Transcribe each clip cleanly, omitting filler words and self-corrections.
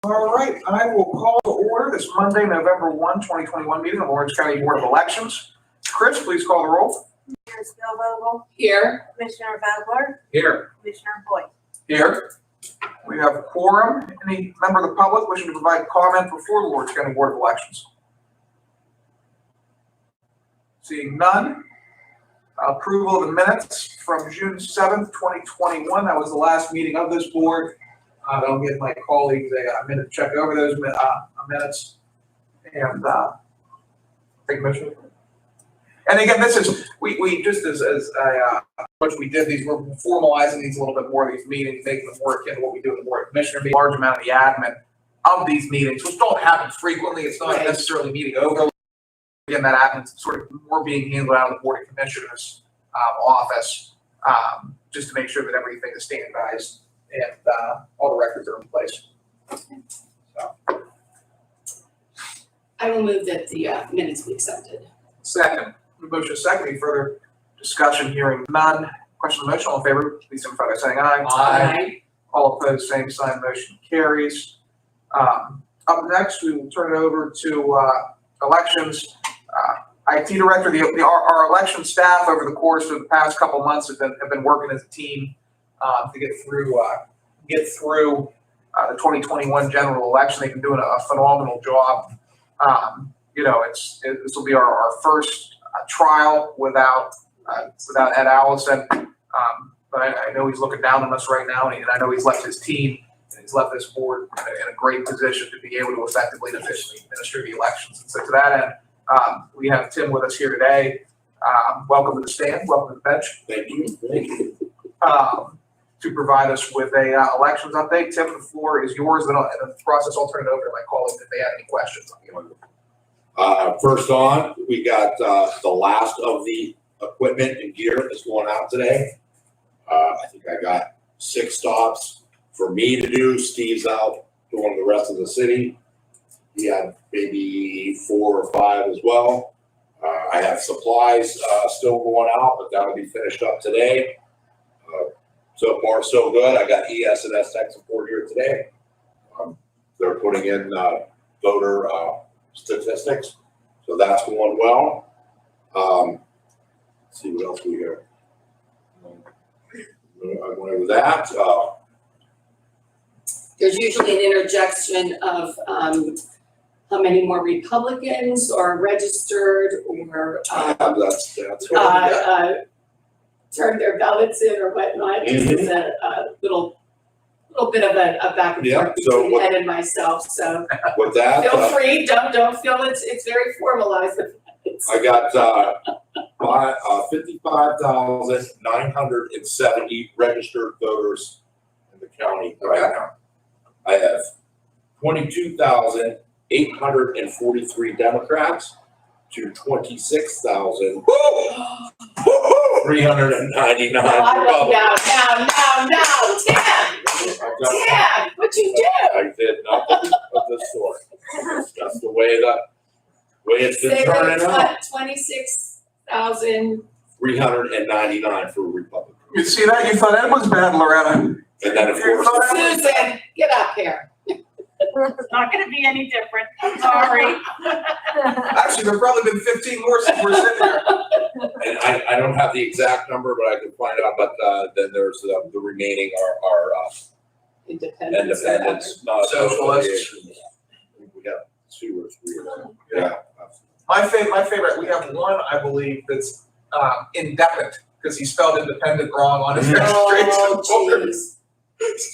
All right, I will call to order this Monday, November 1, 2021 meeting of Orange County Board of Elections. Chris, please call the roll. Commissioner Spielvogel? Here. Commissioner Vogler? Here. Commissioner Boyd? Here. We have quorum. Any member of the public wishing to provide comment before the Orange County Board of Elections? Seeing none. Approval of the minutes from June 7th, 2021. That was the last meeting of this board. I'll give my colleagues a minute to check over those minutes and take a motion. And again, this is, we just as much we did these, we're formalizing these a little bit more of these meetings, making them more akin to what we do in the board of commissioner, a large amount of the admin of these meetings, which don't happen frequently. It's not necessarily meeting over. Again, that admin sort of more being handled out of the board of commissioners office, just to make sure that everything is standardized and all the records are in place. So. I will move that the minutes be accepted. Second. Motion second. Any further discussion? Hearing none. Question on the motion. All in favor, please signify by saying aye. Aye. All opposed, same sign. Motion carries. Up next, we will turn it over to elections. IT director, our election staff over the course of the past couple of months have been working as a team to get through the 2021 general election. They've been doing a phenomenal job. This will be our first trial without Ed Allison. But I know he's looking down on us right now, and I know he's left his team and he's left this board in a great position to be able to effectively and efficiently administer the elections. And so to that end, we have Tim with us here today. Welcome to the stand. Welcome to the bench. Thank you. Thank you. To provide us with a elections update. Tim, the floor is yours. And in the process, I'll turn it over to my colleagues if they have any questions. First on, we got the last of the equipment and gear that's going out today. I think I got 6 stops for me to do. Steve's out doing the rest of the city. He had maybe 4 or 5 as well. I have supplies still going out, but that'll be finished up today. So far, so good. I got ES&S tech support here today. They're putting in voter statistics, so that's going well. Let's see what else we got. I went over that. There's usually an interjection of how many more Republicans are registered or That's what turned their ballots in or whatnot. Just as a little bit of a back and forth between Ed and myself. So with that, feel free. Don't feel it's very formalized. I got 55,970 registered voters in the county right now. I have 22,843 Democrats to 26,399 Republicans. Now, Tim, what'd you do? I did nothing of the sort. That's the way it's been turning out. 26,399 for Republicans. You see that? You thought Ed was bad, Loretta. And then of course, Susan, get up here. It's not gonna be any different. I'm sorry. Actually, there've probably been 15 more since we're sitting here. and I don't have the exact number, but I can find out. But then there's the remaining are independents, not Socialists. We got 2 or 3 of them. Yeah. My favorite. We have one, I believe, that's indefinite because he spelled independent wrong on his registration. Jeez.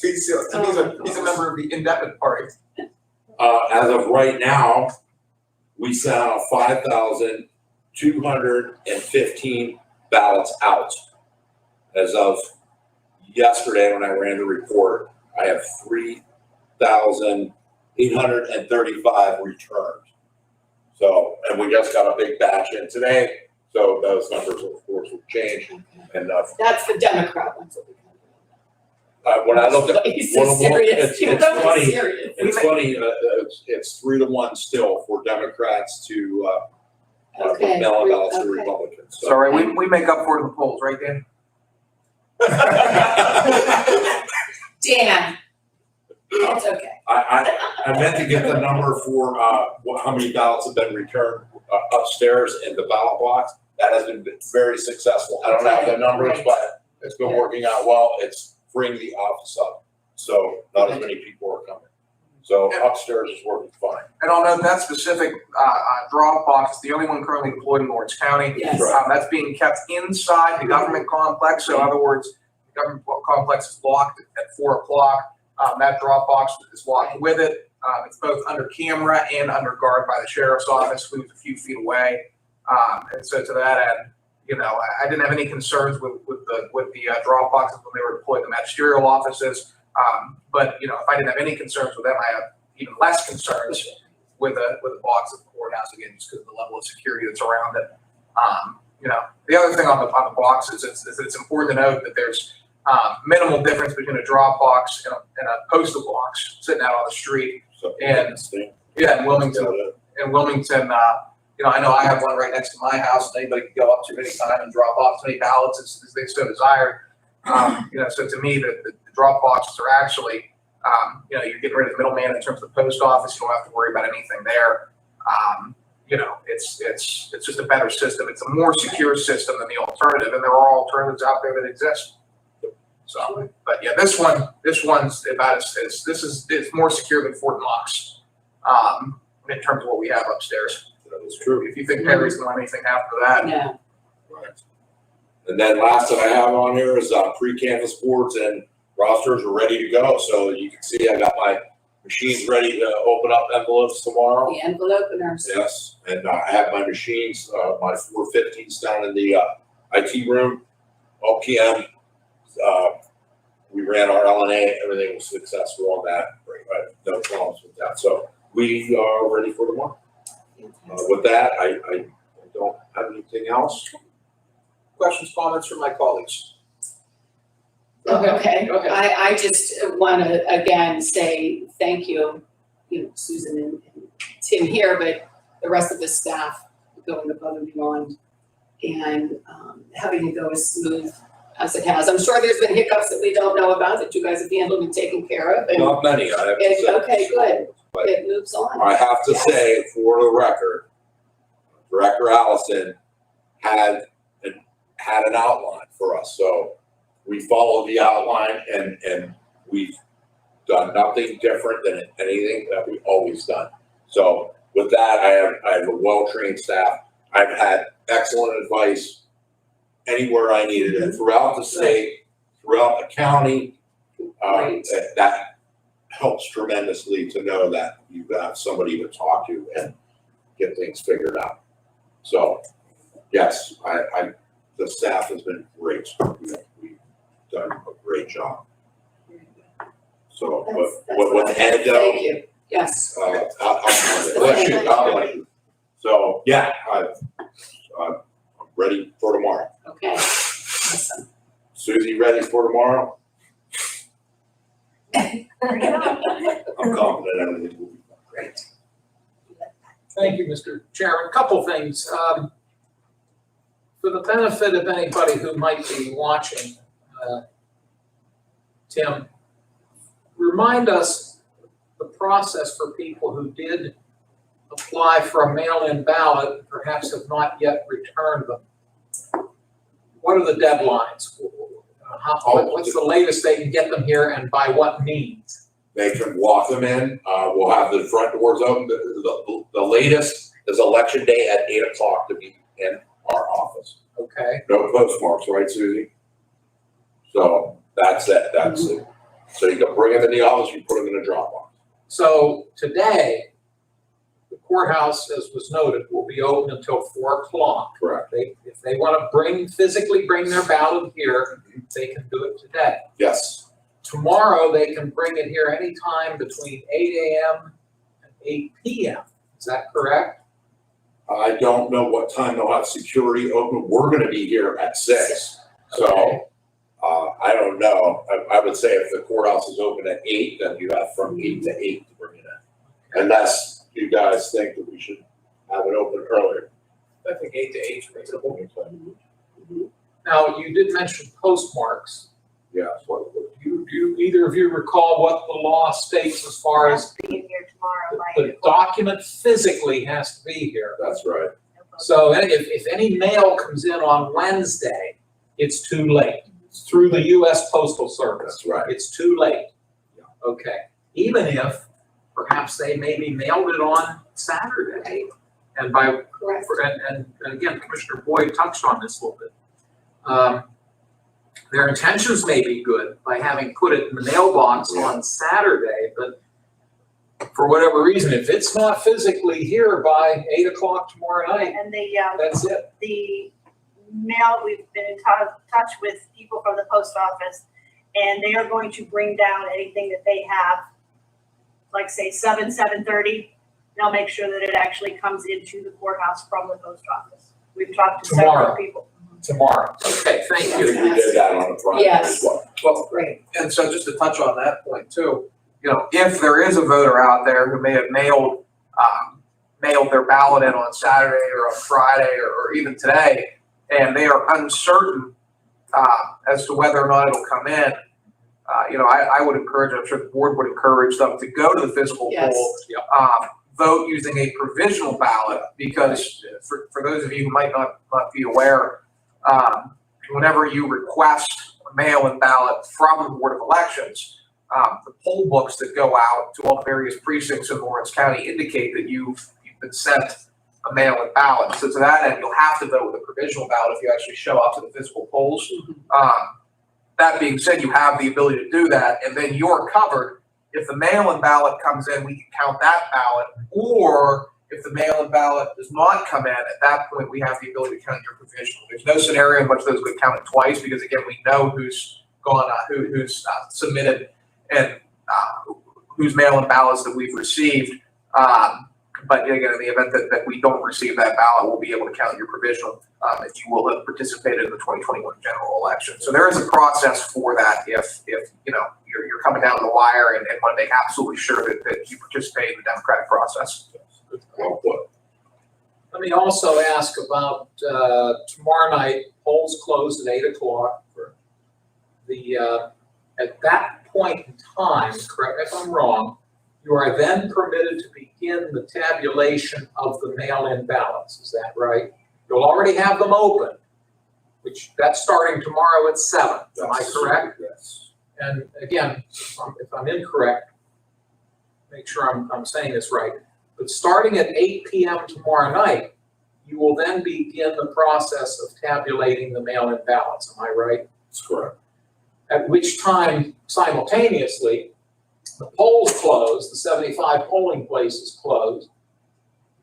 He's a member of the indefinite party. As of right now, we sent out 5,215 ballots out. As of yesterday, when I ran the report, I have 3,835 returned. So, and we just got a big batch in today, so those numbers, of course, will change. And That's the Democrat ones. when I look at it's funny. It's funny. It's 3-1 still for Democrats to mail ballots to Republicans. So. Sorry, we make up for it in the polls, right, Dan? Dan. It's okay. I meant to get the number for, how many ballots have been returned upstairs in the ballot box. That has been very successful. I don't have the numbers, Right. but it's been working out well. It's freeing the office up. So not as many people are coming. So upstairs is working fine. And I'll note that specific drop box is the only one currently deployed in Lawrence County. Yes. That's being kept inside the government complex. So in other words, the government complex is locked at 4 o'clock. That drop box is locked with it. It's both under camera and under guard by the sheriff's office, who's a few feet away. And so to that end, you know, I didn't have any concerns with the drop boxes when they were deployed in the magisterial offices. But you know, if I didn't have any concerns with them, I have even less concerns with the box at the courthouse, again, just because of the level of security that's around it. You know, the other thing on the boxes is that it's important to note that there's minimal difference between a drop box and a postal box sitting out on the street. So, And yeah, in Wilmington, you know, I know I have one right next to my house, and anybody can go up to any time and drop off as many ballots as they so desire. You know, so to me, the drop boxes are actually, you know, you're getting rid of the middleman in terms of the post office. You don't have to worry about anything there. You know, it's just a better system. It's a more secure system than the alternative, and there are alternatives out there that exist. So, but yeah, this one's about it's more secure than Fort Knox, in terms of what we have upstairs. that is true. If you think Perry's gonna let anything happen to that, No. Right. And then last that I have on here is pre-canvas boards and rosters are ready to go. So you can see I got my machines ready to open up envelopes tomorrow. The envelope openers. Yes, and I have my machines, my 415s down in the IT room. All PM, we ran our LNA, everything was successful on that. No problems with that. So we are ready for tomorrow. With that, I don't have anything else. questions, comments from my colleagues? Okay, Go ahead. I just want to again say thank you, you know, Susan and Tim here, but the rest of the staff going above and beyond and having it go as smooth as it has. I'm sure there's been hiccups that we don't know about that you guys have handled and taken care of. And Not many, I have to say. okay, good. But It moves on. I have to Yes. say, for the record, Director Allison had an outline for us. So we followed the outline and we've done nothing different than anything that we've always done. So with that, I have a well-trained staff. I've had excellent advice anywhere I needed it throughout the state, throughout the county. Right. That helps tremendously to know that you have somebody to talk to and get things figured out. So, yes, the staff has been great. We've done a great job. So, with Ed, Thank you. Yes. I'll let you. So, yeah, I'm ready for tomorrow. Okay. Awesome. Susie, ready for tomorrow? I'm confident everything will be Great. Thank you, Mr. Chairman. A couple things. For the benefit of anybody who might be watching, Tim, remind us the process for people who did apply for a mail-in ballot, and perhaps have not yet returned them. What are the deadlines? What's the latest they can get them here, and by what means? They can walk them in. We'll have the front doors open. The latest is election day at 8 o'clock to be in our office. Okay. No postmarks, right, Susie? So that's it. That's it. So you can bring them in the office, you put them in a drop box. So today, the courthouse, as was noted, will be open until 4 o'clock. Correct. If they want to physically bring their ballot here, they can do it today. Yes. Tomorrow, they can bring it here anytime between 8 a.m. and 8 p.m. Is that correct? I don't know what time they'll have security open. We're gonna be here at 6. So, I don't know. I would say if the courthouse is open at 8, then you have from 8 to 8 to bring it in. Unless you guys think that we should have it open earlier. I think 8 to 8 is reasonable. Now, you did mention postmarks. Yeah. Do you either of you recall what the law states as far as Being here tomorrow, the document physically has to be here? That's right. So if any mail comes in on Wednesday, it's too late. It's through the US Postal Service. That's right. It's too late. Okay. Even if perhaps they maybe mailed it on Saturday. And by, Correct. and again, Commissioner Boyd touched on this a little bit. Their intentions may be good by having put it in the mailbox on Saturday, but for whatever reason, if it's not physically here by 8 o'clock tomorrow night, And that's it. the mail, we've been in touch with people from the post office, and they are going to bring down anything that they have, like say 7:30. They'll make sure that it actually comes into the courthouse from the post office. We've talked to several Tomorrow. people. Tomorrow. Okay, thank I you. think we did that on a Friday Yes. as well. Well, Great. and so just to touch on that point too, if there is a voter out there who may have mailed their ballot in on Saturday or on Friday or even today, and they are uncertain as to whether or not it'll come in, I would encourage, I'm sure the board would encourage them to go to the physical Yes. poll, vote using a provisional ballot, because for those of you who might not be aware, whenever you request a mail-in ballot from the Board of Elections, the poll books that go out to all the various precincts in Lawrence County indicate that you've been sent a mail-in ballot. So to that end, you'll have to vote with a provisional ballot if you actually show up to the physical polls. That being said, you have the ability to do that, and then you're covered. If the mail-in ballot comes in, we can count that ballot, or if the mail-in ballot does not come in, at that point, we have the ability to count your provisional. There's no scenario in which those get counted twice, because again, we know who's gone, who's submitted and whose mail-in ballots that we've received. But again, in the event that we don't receive that ballot, we'll be able to count your provisional if you will have participated in the 2021 general election. So there is a process for that if you're coming down the wire and want to make absolutely sure that you participate in the democratic process. Well put. Let me also ask about tomorrow night, polls closed at 8 o'clock. For at that point in time, correct me if I'm wrong, you are then permitted to begin the tabulation of the mail-in ballots. Is that right? You'll already have them open, which that's starting tomorrow at 7. Am I correct? Yes. And again, if I'm incorrect, make sure I'm saying this right. But starting at 8 p.m. tomorrow night, you will then begin the process of tabulating the mail-in ballots. Am I right? That's correct. At which time, simultaneously, the polls close, the 75 polling places close.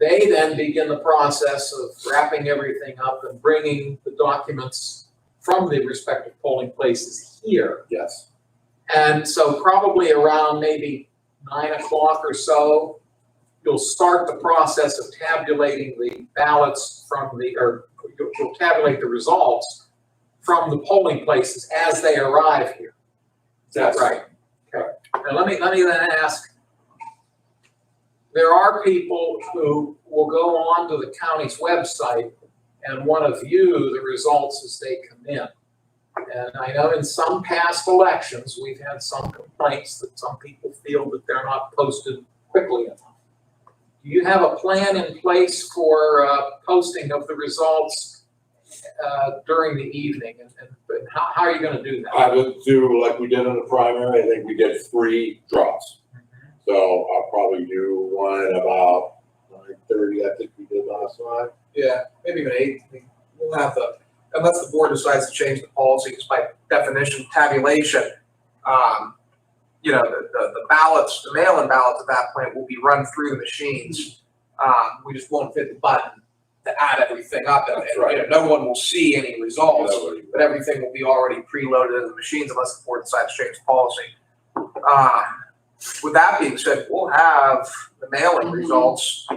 They then begin the process of wrapping everything up and bringing the documents from the respective polling places here. Yes. And so probably around maybe 9 o'clock or so, you'll start the process of tabulating the ballots you'll tabulate the results from the polling places as they arrive here. Is that Yes. right? Okay. Now let me then ask, there are people who will go on to the county's website and want to view the results as they come in. And I know in some past elections, we've had some complaints that some people feel that they're not posted quickly enough. Do you have a plan in place for posting of the results during the evening? And how are you going to do that? I would do like we did in the primary. I think we did 3 drops. So I'll probably do one at about 9:30. I think we did last night. Yeah, maybe even 8. We'll have unless the board decides to change the policy, because by definition, tabulation, the ballots, the mail-in ballots at that point will be run through the machines. We just won't hit the button to add everything up, and right. no one will see any results, Nobody. but everything will be already preloaded in the machines unless the board decides to change the policy. With that being said, we'll have the mail-in results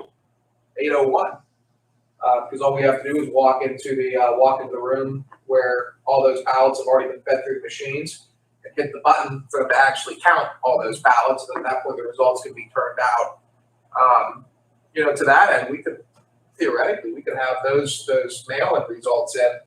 8:01. Because all we have to do is walk into the room where all those ballots have already been fed through the machines and hit the button for them to actually count all those ballots. And at that point, the results can be turned out. To that end, we could theoretically have those mail-in results in